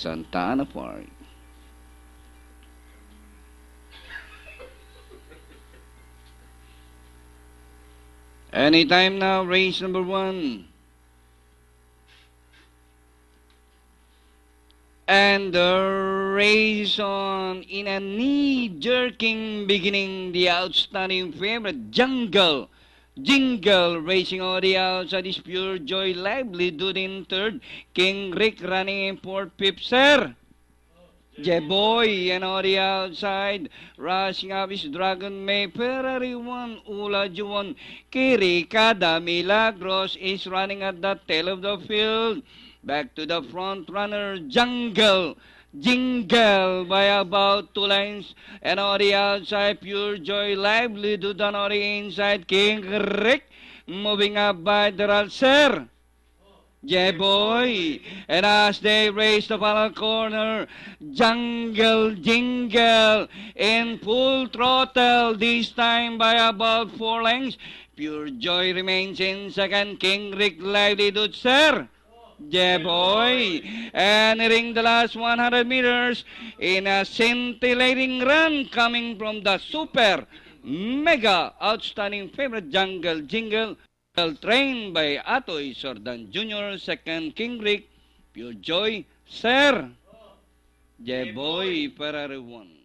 Santa Ana Park. Anytime now, race number 1. And the race on in a knee-jerking beginning, the outstanding favorite, Jingle racing on the outside is Pure Joy Livelihood in third. King Rick running in fourth, fifth, sir. Jeboy, and on the outside, rushing up is Dragon May, Ferrari 1, Ula Juan, Kirikada Milagros is running at the tail of the field. Back to the front runner, Jingle by about 2 lengths, and on the outside, Pure Joy Livelihood, on the inside, King Rick, moving up by the Ralser. Boy, and as they race the final corner, Jingle in full throttle, this time by about 4 lengths. Pure Joy remains in second, King Rick Livelihood, sir. Boy, and nearing the last 100 meters in a scintillating run coming from the super mega outstanding favorite Jingle, trained by Atoy Sordan Jr., second King Rick, Pure Joy, sir. Boy, Ferrari 1.